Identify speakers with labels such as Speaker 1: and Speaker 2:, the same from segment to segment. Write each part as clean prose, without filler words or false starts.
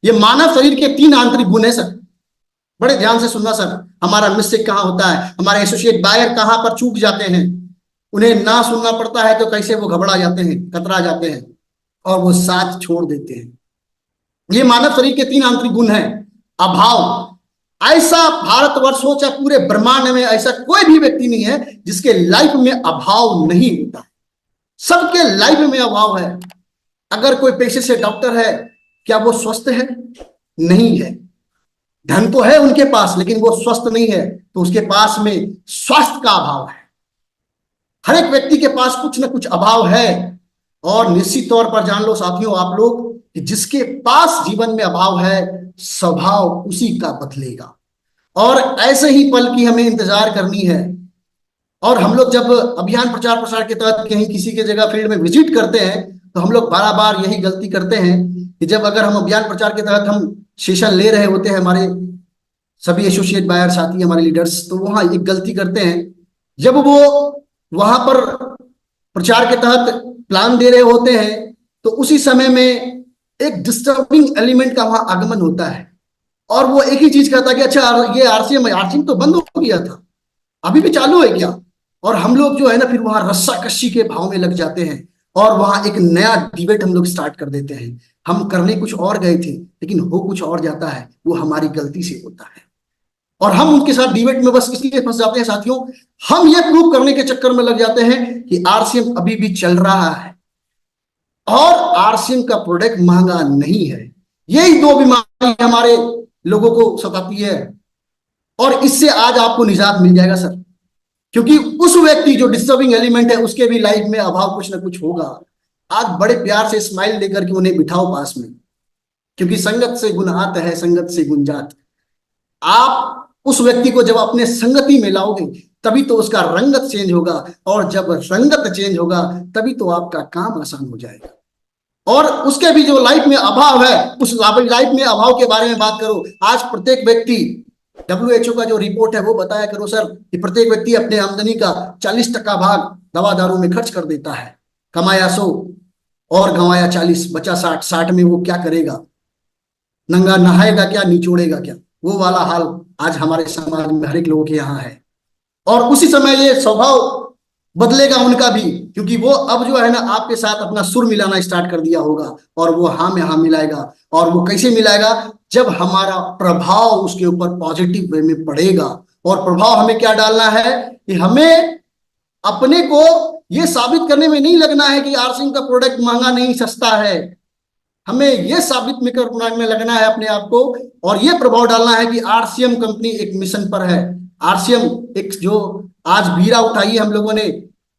Speaker 1: ये मानव शरीर के 3 आंतरिक गुण है सर। बड़े ध्यान से सुनना सर। हमारा मिस्टेक कहाँ होता है, हमारे एसोसिएट बायर कहाँ पर चूक जाते हैं, उन्हें ना सुनना पड़ता है तो कैसे वो घबरा जाते हैं, कतरा जाते हैं और वो साथ छोड़ देते हैं। ये मानव शरीर के 3 आंतरिक गुण हैं। अभाव। ऐसा भारतवर्ष हो चाहे पूरे ब्रह्मांड में ऐसा कोई भी व्यक्ति नहीं है जिसके लाइफ में अभाव नहीं होता। सबके लाइफ में अभाव है। अगर कोई पेशे से डॉक्टर है, क्या वो स्वस्थ है? नहीं है। धन तो है उनके पास लेकिन वो स्वस्थ नहीं है, तो उसके पास में स्वास्थ्य का अभाव है। हर एक व्यक्ति के पास कुछ ना कुछ अभाव है। और निश्चित तौर पर जान लो साथियों आप लोग कि जिसके पास जीवन में अभाव है, स्वभाव उसी का बदलेगा। और ऐसे ही पल की हमें इंतजार करनी है। और हम लोग जब अभियान प्रचार प्रसार के तहत कहीं किसी के जगह फील्ड में विजिट करते हैं तो हम लोग बार बार यही गलती करते हैं कि जब अगर हम अभियान प्रचार के तहत हम सेशन ले रहे होते हैं, हमारे सभी एसोसिएट बायर साथी हमारे लीडर्स, तो वहां एक गलती करते हैं। जब वो वहां पर प्रचार के तहत प्लान दे रहे होते हैं तो उसी समय में एक डिस्टर्बिंग एलिमेंट का वहां आगमन होता है और वो एक ही चीज कहता है कि अच्छा ये आरसीएम तो बंद हो गया था, अभी भी चालू है क्या? और हम लोग जो है ना फिर वहां रस्साकशी के भाव में लग जाते हैं और वहां एक नया डिबेट हम लोग स्टार्ट कर देते हैं। हम करने कुछ और गए थे लेकिन हो कुछ और जाता है, वो हमारी गलती से होता है। और हम उनके साथ डिबेट में बस इसलिए फंस जाते हैं साथियों, हम ये प्रूव करने के चक्कर में लग जाते हैं कि आरसीएम अभी भी चल रहा है और आरसीएम का प्रोडक्ट महंगा नहीं है। यही 2 बीमारी हमारे लोगों को सताती है और इससे आज आपको निजात मिल जाएगा सर। क्योंकि उस व्यक्ति जो डिस्टर्बिंग एलिमेंट है उसके भी लाइफ में अभाव कुछ ना कुछ होगा। आज बड़े प्यार से स्माइल देकर के उन्हें बिठाओ पास में, क्योंकि संगत से गुण आता है, संगत से गुण जात। आप उस व्यक्ति को जब अपने संगति में लाओगे तभी तो उसका रंगत चेंज होगा और जब रंगत चेंज होगा तभी तो आपका काम आसान हो जाएगा। और उसके भी जो लाइफ में अभाव है उस लाइफ में अभाव के बारे में बात करो। आज प्रत्येक व्यक्ति, WHO का जो रिपोर्ट है वो बताया करो सर कि प्रत्येक व्यक्ति अपने आमदनी का 40% भाग दवा दारू में खर्च कर देता है। कमाया 100 और गंवाया 40, बचा 60। 60 में वो क्या करेगा? नंगा नहाएगा क्या, निचोड़ेगा क्या? वो वाला हाल आज हमारे समाज में हर एक लोगों के यहाँ है। और उसी समय ये स्वभाव बदलेगा उनका भी, क्योंकि वो अब जो है ना आपके साथ अपना सुर मिलाना स्टार्ट कर दिया होगा और वो हाँ में हाँ मिलाएगा। और वो कैसे मिलाएगा? जब हमारा प्रभाव उसके ऊपर पॉजिटिव वे में पड़ेगा। और प्रभाव हमें क्या डालना है कि हमें अपने को ये साबित करने में नहीं लगना है कि आरसीएम का प्रोडक्ट महंगा नहीं सस्ता है। हमें ये साबित में लगना है अपने आप को और ये प्रभाव डालना है कि आरसीएम कंपनी एक मिशन पर है। आरसीएम एक जो आज बीड़ा उठाई है हम लोगों ने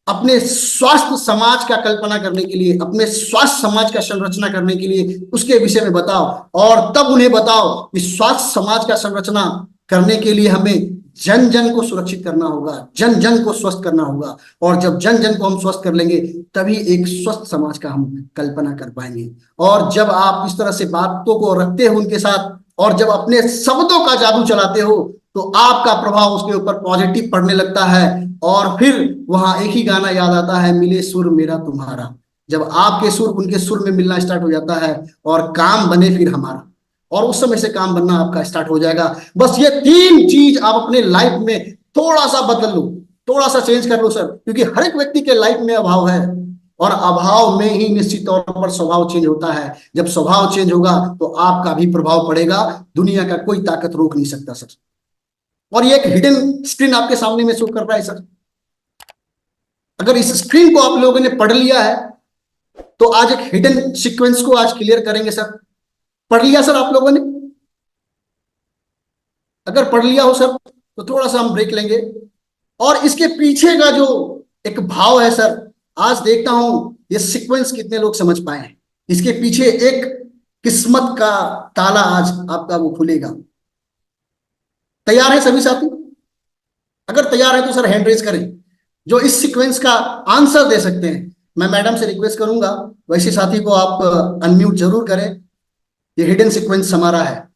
Speaker 1: अपने स्वास्थ्य समाज का कल्पना करने के लिए, अपने स्वास्थ्य समाज का संरचना करने के लिए, उसके विषय में बताओ। और तब उन्हें बताओ कि स्वास्थ्य समाज का संरचना करने के लिए हमें जन जन को सुरक्षित करना होगा, जन जन को स्वस्थ करना होगा। और जब जन जन को हम स्वस्थ कर लेंगे तभी एक स्वस्थ समाज का हम कल्पना कर पाएंगे। और जब आप इस तरह से बातों को रखते हो उनके साथ और जब अपने शब्दों का जादू चलाते हो तो आपका प्रभाव उसके ऊपर पॉजिटिव पड़ने लगता है। और फिर वहां एक ही गाना याद आता है, मिले सुर मेरा तुम्हारा। जब आपके सुर उनके सुर में मिलना स्टार्ट हो जाता है और काम बने फिर हमारा, और उस समय से काम बनना आपका स्टार्ट हो जाएगा। बस ये 3 चीज आप अपने लाइफ में थोड़ा सा बदल लो, थोड़ा सा चेंज कर लो सर, क्योंकि हर एक व्यक्ति के लाइफ में अभाव है और अभाव में ही निश्चित तौर पर स्वभाव चेंज होता है। जब स्वभाव चेंज होगा तो आपका भी प्रभाव पड़ेगा, दुनिया का कोई ताकत रोक नहीं सकता सर। और ये एक हिडन स्क्रीन आपके सामने में शो कर रहा है सर। अगर इस स्क्रीन को आप लोगों ने पढ़ लिया है तो आज एक हिडन सीक्वेंस को आज क्लियर करेंगे सर। पढ़ लिया सर आप लोगों ने? अगर पढ़ लिया हो सर तो थोड़ा सा हम ब्रेक लेंगे और इसके पीछे का जो एक भाव है सर, आज देखता हूं ये सीक्वेंस कितने लोग समझ पाए हैं। इसके पीछे एक किस्मत का ताला आज आपका वो खुलेगा। तैयार है सभी साथी? अगर तैयार है तो सर हैंड रेज करें जो इस सीक्वेंस का आंसर दे सकते हैं। मैं मैडम से रिक्वेस्ट करूंगा वैसे साथी को आप अनम्यूट जरूर करें। ये हिडन सीक्वेंस हमारा है।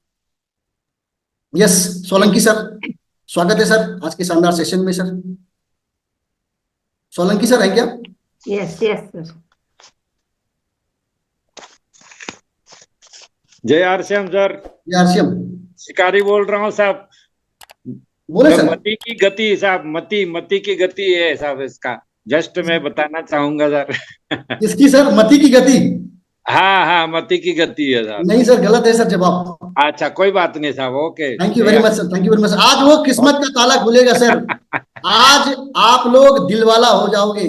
Speaker 1: यस सोलंकी सर, स्वागत है सर आज के शानदार सेशन में सर। सोलंकी सर है क्या?
Speaker 2: Yes yes sir. जय आरसीएम सर।
Speaker 1: आरसीएम
Speaker 2: शिकारी बोल रहा हूँ साहब।
Speaker 1: बोले सर।
Speaker 2: मती की गति साहब, मती मती की गति है साहब इसका। जस्ट मैं बताना चाहूंगा सर।
Speaker 1: इसकी सर मती की गति।
Speaker 2: हाँ हाँ, मती की गति है साहब।
Speaker 1: नहीं सर, गलत है सर जवाब।
Speaker 2: अच्छा, कोई बात नहीं साहब, okay.
Speaker 1: Thank you very much sir, thank you very much. आज वो किस्मत का ताला खुलेगा सर। आज आप लोग दिलवाला हो जाओगे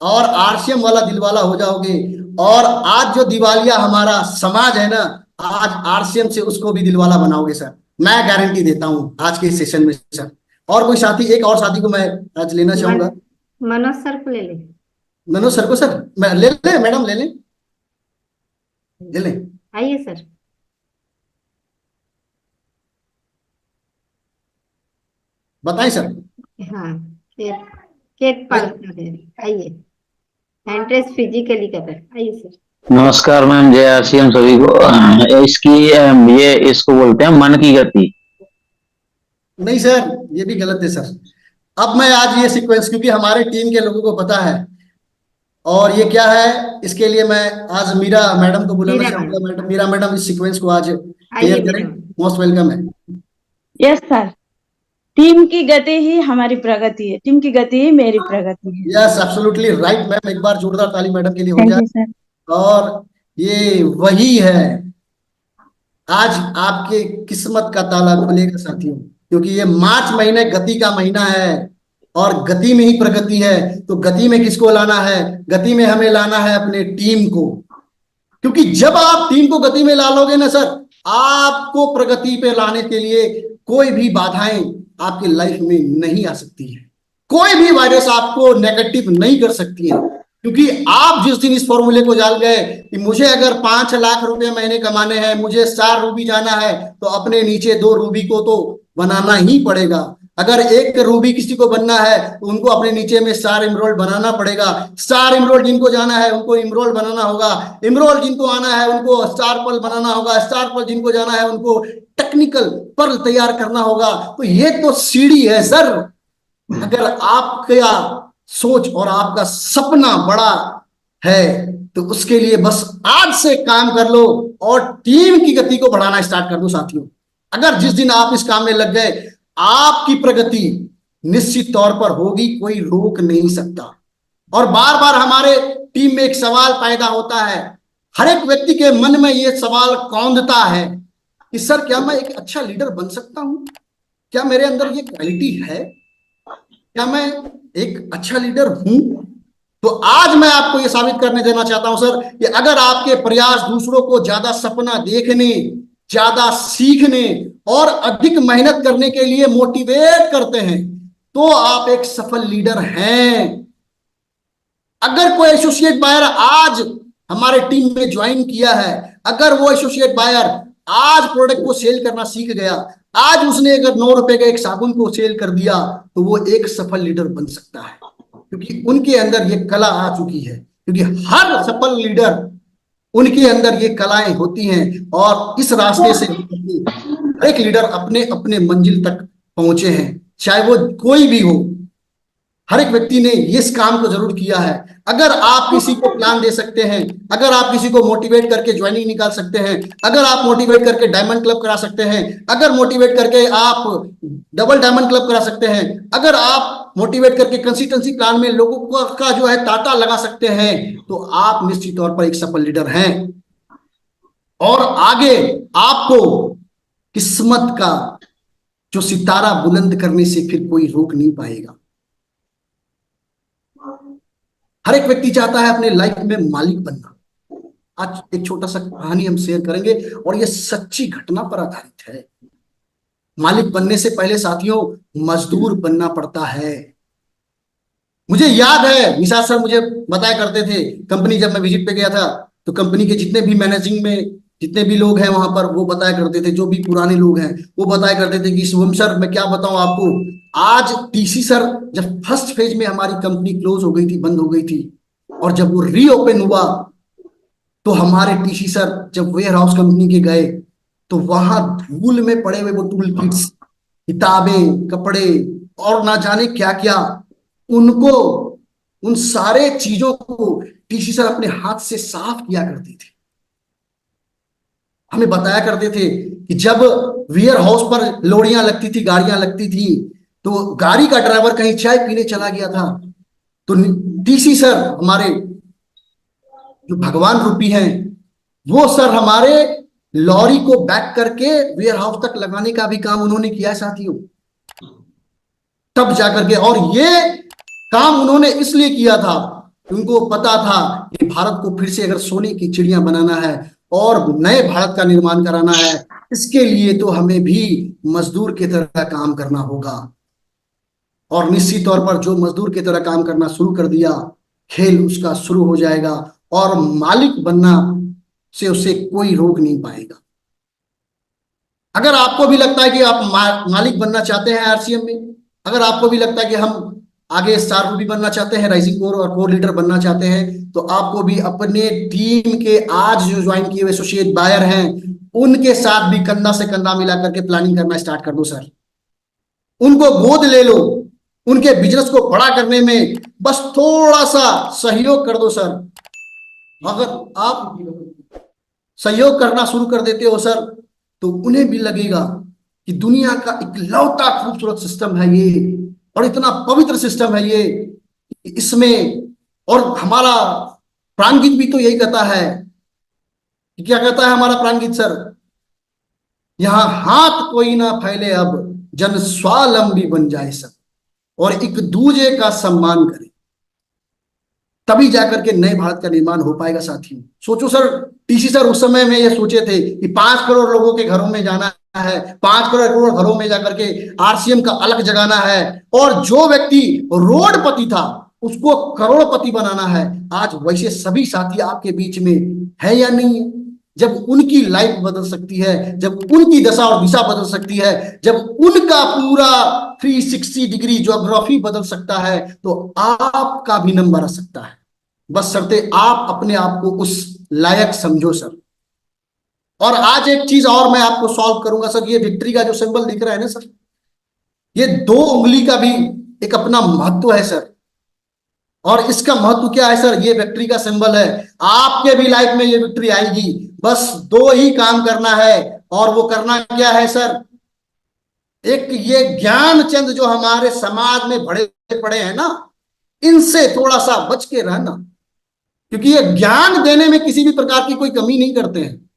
Speaker 1: और आरसीएम वाला दिलवाला हो जाओगे। और आज जो दिवालिया हमारा समाज है ना, आज आरसीएम से उसको भी दिलवाला बनाओगे सर। मैं गारंटी देता हूं आज के सेशन में सर। और कोई साथी, एक और साथी को मैं आज लेना चाहूंगा।
Speaker 3: मनोज सर को ले ले।
Speaker 1: मनोज सर को सर, मैं ले ले मैडम, ले लें, ले लें।
Speaker 3: आइए सर।
Speaker 1: बताएं सर।
Speaker 3: हाँ, केक केक पाल कर आइए। एंट्रेंस फिजिकली कर आइए सर।
Speaker 4: नमस्कार मैम, जय आरसीएम सभी को। इसकी ये इसको बोलते हैं मन की गति।
Speaker 1: नहीं सर, ये भी गलत है सर। अब मैं आज ये सीक्वेंस, क्योंकि हमारे टीम के लोगों को पता है और ये क्या है, इसके लिए मैं आज मीरा मैडम को बुलाना चाहूंगा। मैडम, मीरा मैडम इस सीक्वेंस को आज क्लियर करें। मोस्ट वेलकम है।
Speaker 5: Yes sir. टीम की गति ही हमारी प्रगति है, टीम की गति ही मेरी प्रगति है।
Speaker 1: Yes, absolutely right ma'am. एक बार जोरदार ताली मैडम के लिए हो
Speaker 5: थैंक
Speaker 1: जाए।
Speaker 5: You sir.
Speaker 1: और ये वही है, आज आपके किस्मत का ताला खुलेगा साथियों, क्योंकि ये मार्च महीने गति का महीना है और गति में ही प्रगति है। तो गति में किसको लाना है? गति में हमें लाना है अपने टीम को। क्योंकि जब आप टीम को गति में ला लोगे ना सर, आपको प्रगति पे लाने के लिए कोई भी बाधाएं आपकी लाइफ में नहीं आ सकती है। कोई भी वायरस आपको नेगेटिव नहीं कर सकती है। क्योंकि आप जिस दिन इस फॉर्मूले को जान गए कि मुझे अगर 5 लाख रुपए महीने कमाने हैं, मुझे 4 रूबी जाना है, तो अपने नीचे 2 रूबी को तो बनाना ही पड़ेगा। अगर 1 रूबी किसी को बनना है तो उनको अपने नीचे में स्टार इमरोल्ड बनाना पड़ेगा। स्टार इमरोल्ड जिनको जाना है उनको इमरोल्ड बनाना होगा। इमरोल्ड जिनको आना है उनको स्टार पर्ल बनाना होगा। स्टार पर्ल जिनको जाना है उनको टेक्निकल पर्ल तैयार करना होगा। तो ये तो सीढ़ी है सर। अगर आपका सोच और आपका सपना बड़ा है तो उसके लिए बस आज से काम कर लो और टीम की गति को बढ़ाना स्टार्ट कर दो साथियों। अगर जिस दिन आप इस काम में लग गए, आपकी प्रगति निश्चित तौर पर होगी, कोई रोक नहीं सकता। और बार बार हमारे टीम में एक सवाल पैदा होता है, हर एक व्यक्ति के मन में यह सवाल कौंधता है कि सर क्या मैं एक अच्छा लीडर बन सकता हूं? क्या मेरे अंदर ये क्वालिटी है? क्या मैं एक अच्छा लीडर हूं? तो आज मैं आपको यह साबित करने देना चाहता हूं सर कि अगर आपके प्रयास दूसरों को ज्यादा सपना देखने, ज्यादा सीखने और अधिक मेहनत करने के लिए मोटिवेट करते हैं तो आप एक सफल लीडर हैं। अगर कोई एसोसिएट बायर आज हमारे टीम में ज्वाइन किया है, अगर वो एसोसिएट बायर आज प्रोडक्ट को सेल करना सीख गया, आज उसने अगर 9 रुपए का एक साबुन को सेल कर दिया, तो वो एक सफल लीडर बन सकता है। क्योंकि उनके अंदर ये कला आ चुकी है। क्योंकि हर सफल लीडर, उनके अंदर ये कलाएं होती हैं और इस रास्ते से हर एक लीडर अपने अपने मंजिल तक पहुंचे हैं, चाहे वो कोई भी हो। हर एक व्यक्ति ने इस काम को जरूर किया है। अगर आप किसी को प्लान दे सकते हैं, अगर आप किसी को मोटिवेट करके ज्वाइनिंग निकाल सकते हैं, अगर आप मोटिवेट करके डायमंड क्लब करा सकते हैं, अगर मोटिवेट करके आप डबल डायमंड क्लब करा सकते हैं, अगर आप मोटिवेट करके कंसिस्टेंसी प्लान में लोगों का जो है तांता लगा सकते हैं, तो आप निश्चित तौर पर एक सफल लीडर हैं। और आगे आपको किस्मत का जो सितारा बुलंद करने से फिर कोई रोक नहीं पाएगा। हर एक व्यक्ति चाहता है अपने लाइफ में मालिक बनना। आज एक छोटा सा कहानी हम शेयर करेंगे और यह सच्ची घटना पर आधारित है। मालिक बनने से पहले साथियों मजदूर बनना पड़ता है। मुझे याद है निशा सर मुझे बताया करते थे, कंपनी जब मैं विजिट पे गया था तो कंपनी के जितने भी मैनेजिंग में जितने भी लोग हैं वहां पर, वो बताया करते थे, जो भी पुराने लोग हैं वो बताया करते थे कि शुभम सर मैं क्या बताऊं आपको, आज टीसी सर जब फर्स्ट फेज में हमारी कंपनी क्लोज हो गई थी, बंद हो गई थी, और जब वो रीओपन हुआ तो हमारे टीसी सर जब वेयर हाउस कंपनी के गए तो वहां धूल में पड़े हुए वो टूल किट्स, किताबें, कपड़े और ना जाने क्या क्या, उनको उन सारे चीजों को टीसी सर अपने हाथ से साफ किया करते थे। हमें बताया करते थे कि जब वेयर हाउस पर लोरियां लगती थी, गाड़ियां लगती थी, तो गाड़ी का ड्राइवर कहीं चाय पीने चला गया था तो डीसी सर हमारे जो भगवान रूपी हैं, वो सर हमारे लॉरी को बैक करके वेयर हाउस तक लगाने का भी काम उन्होंने किया साथियों, तब जाकर के। और ये काम उन्होंने इसलिए किया था, उनको पता था कि भारत को फिर से अगर सोने की चिड़िया बनाना है और नए भारत का निर्माण कराना है, इसके लिए तो हमें भी मजदूर की तरह काम करना होगा। और निश्चित तौर पर जो मजदूर की तरह काम करना शुरू कर दिया, खेल उसका शुरू हो जाएगा और मालिक बनना से उसे कोई रोक नहीं पाएगा। अगर आपको भी लगता है कि आप मालिक बनना चाहते हैं आरसीएम में, अगर आपको भी लगता है कि हम आगे स्टार भी बनना चाहते हैं, राइजिंग कोर और कोर लीडर बनना चाहते हैं, तो आपको भी अपने टीम के आज जो ज्वाइन किए हुए एसोसिएट बायर हैं उनके साथ भी कंधा से कंधा मिला करके प्लानिंग करना स्टार्ट कर दो सर। उनको गोद ले लो, उनके बिजनेस को बड़ा करने में बस थोड़ा सा सहयोग कर दो सर। अगर आप सहयोग करना शुरू कर देते हो सर, तो उन्हें भी लगेगा कि दुनिया का इकलौता खूबसूरत सिस्टम है ये, और इतना पवित्र सिस्टम है ये, इसमें। और हमारा प्राणगीत भी तो यही कहता है, क्या कहता है हमारा प्राणगीत सर? यहां हाथ कोई ना फैले अब, जन स्वावलंबी बन जाए सब, और एक दूजे का सम्मान करे, तभी जाकर के नए भारत का निर्माण हो पाएगा साथियों। सोचो सर, टीसी सर उस समय में ये सोचे थे कि 5 करोड़ लोगों के घरों में जाना है, 5 करोड़ घरों में जाकर के आरसीएम का अलग जगाना है, और जो व्यक्ति रोडपति था उसको करोड़पति बनाना है। आज वैसे सभी साथी आपके बीच में है या नहीं है? जब उनकी लाइफ बदल सकती है, जब उनकी दशा और दिशा बदल सकती है, जब उनका पूरा 360 डिग्री ज्योग्राफी बदल सकता है, तो आपका भी नंबर आ सकता है। बस शर्ते आप अपने आप को उस लायक समझो सर। और आज एक चीज और मैं आपको सॉल्व करूंगा सर। ये विक्ट्री का जो सिंबल दिख रहा है ना सर, ये 2 उंगली का भी एक अपना महत्व है सर। और इसका महत्व क्या है सर? ये विक्ट्री का सिंबल है। आपके भी लाइफ में ये विक्ट्री आएगी, बस 2 ही काम करना है। और वो करना क्या है सर? एक ये ज्ञान चंद जो हमारे समाज में भरे पड़े हैं ना, इनसे थोड़ा सा बच के रहना, क्योंकि ये ज्ञान देने में किसी भी प्रकार की कोई कमी नहीं करते हैं।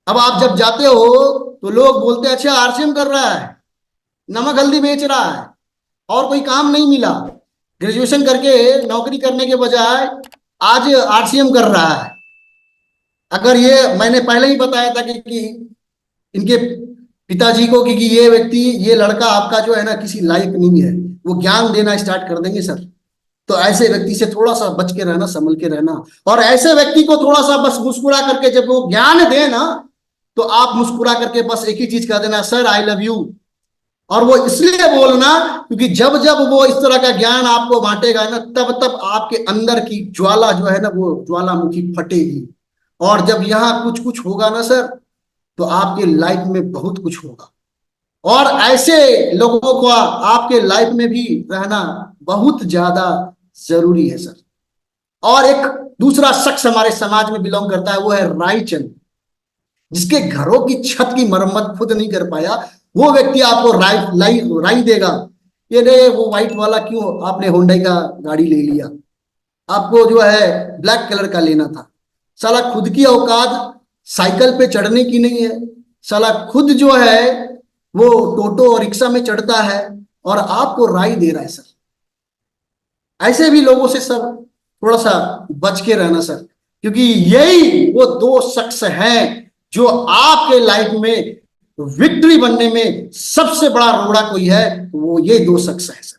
Speaker 1: अब आप जब जाते हो तो लोग बोलते हैं अच्छा आरसीएम कर रहा है, नमक हल्दी बेच रहा है, और कोई काम नहीं मिला, ग्रेजुएशन करके नौकरी करने के बजाय आज आरसीएम कर रहा है। अगर ये मैंने पहले ही बताया था कि इनके पिताजी को कि ये व्यक्ति, ये लड़का आपका जो है ना किसी लायक नहीं है, वो ज्ञान देना स्टार्ट कर देंगे सर। तो ऐसे व्यक्ति से थोड़ा सा बच के रहना, संभल के रहना। और ऐसे व्यक्ति को थोड़ा सा बस मुस्कुरा करके जब वो ज्ञान दे ना, तो आप मुस्कुरा करके बस एक ही चीज कह देना, सर आई लव यू। और वो इसलिए बोलना क्योंकि जब जब वो इस तरह का ज्ञान आपको बांटेगा ना, तब तब आपके अंदर की ज्वाला जो है ना, वो ज्वालामुखी फटेगी। और जब यहाँ कुछ कुछ होगा ना सर, तो आपके लाइफ में बहुत कुछ होगा। और ऐसे लोगों को आपके लाइफ में भी रहना बहुत ज्यादा जरूरी है सर। और एक दूसरा शख्स हमारे समाज में बिलोंग करता है, वो है रायचंद, जिसके घरों की छत की मरम्मत खुद नहीं कर पाया। वो व्यक्ति आपको राय देगा, ये रे वो व्हाइट वाला क्यों आपने होंडा का गाड़ी ले लिया, आपको जो है ब्लैक कलर का लेना था। साला खुद की औकात साइकिल पे चढ़ने की नहीं है, साला खुद जो है वो टोटो और रिक्शा में चढ़ता है और आपको राय दे रहा है सर। ऐसे भी लोगों से सर थोड़ा सा बच के रहना सर, क्योंकि यही वो 2 शख्स हैं जो आपके लाइफ में विक्ट्री बनने में सबसे बड़ा रोड़ा कोई है, वो ये 2 शख्स हैं सर।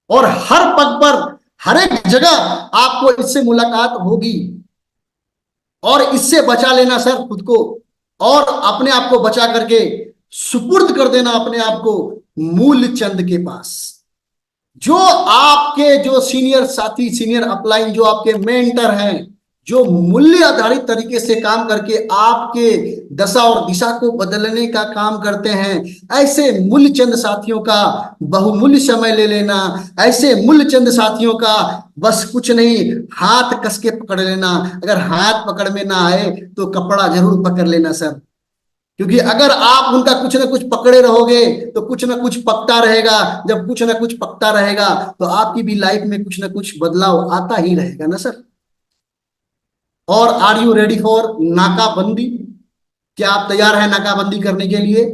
Speaker 1: और हर पग पर, हर एक जगह आपको इससे मुलाकात होगी, और इससे बचा लेना सर खुद को, और अपने आप को बचा करके सुपुर्द कर देना अपने आप को मूलचंद के पास। जो आपके जो सीनियर साथी, सीनियर अपलाइन, जो आपके मेंटर हैं, जो मूल्य आधारित तरीके से काम करके आपके दशा और दिशा को बदलने का काम करते हैं, ऐसे मूल्यचंद साथियों का बहुमूल्य समय ले लेना। ऐसे मूल्यचंद साथियों का बस कुछ नहीं, हाथ कस के पकड़ लेना। अगर हाथ पकड़ में ना आए तो कपड़ा जरूर पकड़ लेना सर। क्योंकि अगर आप उनका कुछ ना कुछ पकड़े रहोगे तो कुछ ना कुछ पकता रहेगा। जब कुछ ना कुछ पकता रहेगा तो आपकी भी लाइफ में कुछ ना कुछ बदलाव आता ही रहेगा ना सर। और आर यू रेडी फॉर नाकाबंदी? क्या आप तैयार हैं नाकाबंदी करने के लिए?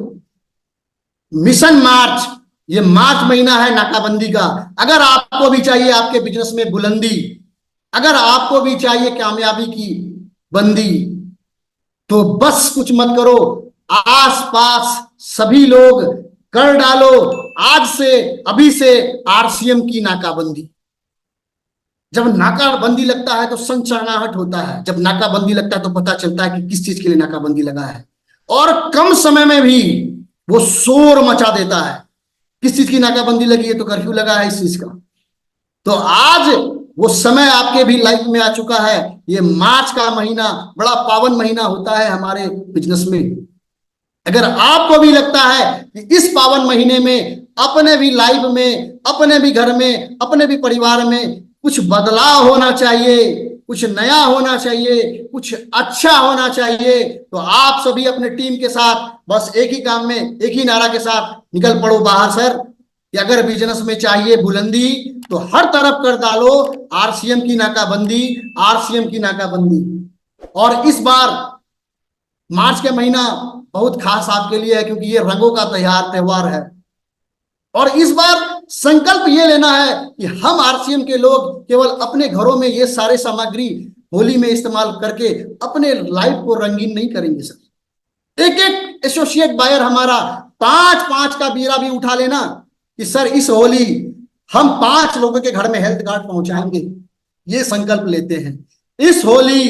Speaker 1: मिशन मार्च, ये मार्च महीना है नाकाबंदी का। अगर आपको भी चाहिए आपके बिजनेस में बुलंदी, अगर आपको भी चाहिए कामयाबी की बंदी, तो बस कुछ मत करो, आसपास सभी लोग कर डालो आज से, अभी से आरसीएम की नाकाबंदी। जब नाकाबंदी लगता है तो संचरनाहट होता है। जब नाकाबंदी लगता है तो पता चलता है कि किस चीज के लिए नाकाबंदी लगा है, और कम समय में भी वो शोर मचा देता है। किस चीज की नाकाबंदी लगी है? तो कर्फ्यू लगा है इस चीज का। तो आज वो समय आपके भी लाइफ में आ चुका है। ये मार्च का महीना बड़ा पावन महीना होता है हमारे बिजनेस में। अगर आपको भी लगता है कि इस पावन महीने में अपने भी लाइफ में, अपने भी घर में, अपने भी परिवार में कुछ बदलाव होना चाहिए, कुछ नया होना चाहिए, कुछ अच्छा होना चाहिए, तो आप सभी अपने टीम के साथ बस एक ही काम में, एक ही नारा के साथ निकल पड़ो बाहर सर, कि अगर बिजनेस में चाहिए बुलंदी तो हर तरफ कर डालो आरसीएम की नाकाबंदी, आरसीएम की नाकाबंदी। और इस बार मार्च के महीना बहुत खास आपके लिए है, क्योंकि ये रंगों का त्योहार है। और इस बार संकल्प ये लेना है कि हम आरसीएम के लोग केवल अपने घरों में ये सारे सामग्री होली में इस्तेमाल करके अपने लाइफ को रंगीन नहीं करेंगे सर। एक एक एसोसिएट बायर हमारा 5-5 का बीरा भी उठा लेना कि सर इस होली हम 5 लोगों के घर में हेल्थ कार्ड पहुंचाएंगे, ये संकल्प लेते हैं। इस होली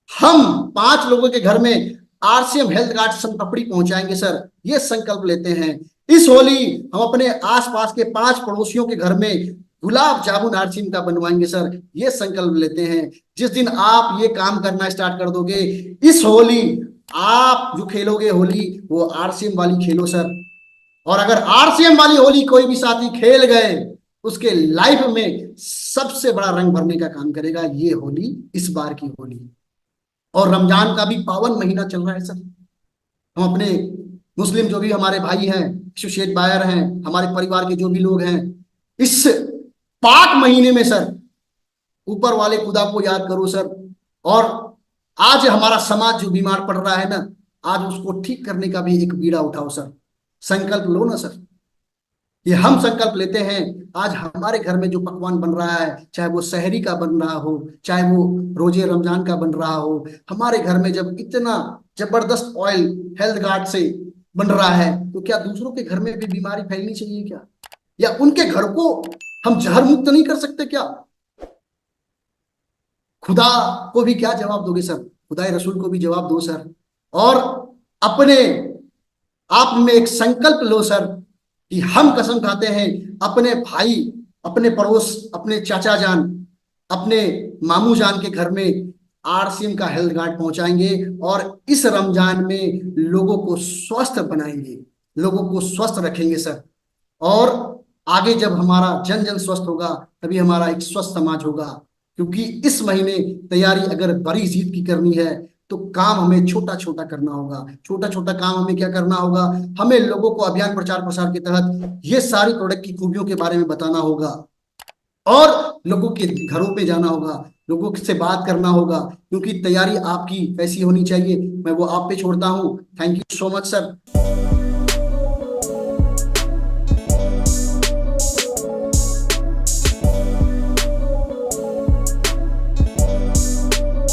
Speaker 1: हम 5 लोगों के घर में आरसीएम हेल्थ कार्ड संपपड़ी पहुंचाएंगे सर, ये संकल्प लेते हैं। इस होली हम अपने आसपास के 5 पड़ोसियों के घर में गुलाब जामुन आरसीएम का बनवाएंगे सर, ये संकल्प लेते हैं। जिस दिन आप ये काम करना स्टार्ट कर दोगे, इस होली आप जो खेलोगे होली वो आरसीएम वाली खेलो सर। और अगर आरसीएम वाली होली कोई भी साथी खेल गए, उसके लाइफ में सबसे बड़ा रंग भरने का काम करेगा ये होली, इस बार की होली। और रमजान का भी पावन महीना चल रहा है सर। हम अपने मुस्लिम जो भी हमारे भाई हैं, एसोसिएट बायर हैं, हमारे परिवार के जो भी लोग हैं, इस पाक महीने में सर ऊपर वाले खुदा को याद करो सर। और आज हमारा समाज जो बीमार पड़ रहा है ना, आज उसको ठीक करने का भी एक बीड़ा उठाओ सर। संकल्प लो ना सर। ये हम संकल्प लेते हैं, आज हमारे घर में जो पकवान बन रहा है, चाहे वो सहरी का बन रहा हो, चाहे वो रोजे रमजान का बन रहा हो, हमारे घर में जब इतना जबरदस्त ऑयल हेल्थ गार्ड से बन रहा है, तो क्या दूसरों के घर में भी बीमारी फैलनी चाहिए क्या? या उनके घर को हम जहर मुक्त नहीं कर सकते क्या? खुदा को भी क्या जवाब दोगे सर? खुदा रसूल को भी जवाब दो सर। और अपने आप में एक संकल्प लो सर कि हम कसम खाते हैं अपने भाई, अपने पड़ोस, अपने चाचा जान, अपने मामू जान के घर में आरसीएम का हेल्थ कार्ड पहुंचाएंगे और इस रमजान में लोगों को स्वस्थ बनाएंगे, लोगों को स्वस्थ रखेंगे सर। और आगे जब हमारा जन जन स्वस्थ होगा तभी हमारा एक स्वस्थ समाज होगा। क्योंकि इस महीने तैयारी अगर बड़ी जीत की करनी है तो काम हमें छोटा छोटा करना होगा। छोटा छोटा काम हमें क्या करना होगा? हमें लोगों को अभियान प्रचार प्रसार के तहत ये सारी प्रोडक्ट की खूबियों के बारे में बताना होगा और लोगों के घरों पे जाना होगा, लोगों से बात करना होगा। क्योंकि तैयारी आपकी ऐसी होनी चाहिए। मैं वो आप पे छोड़ता हूँ। Thank you so much sir.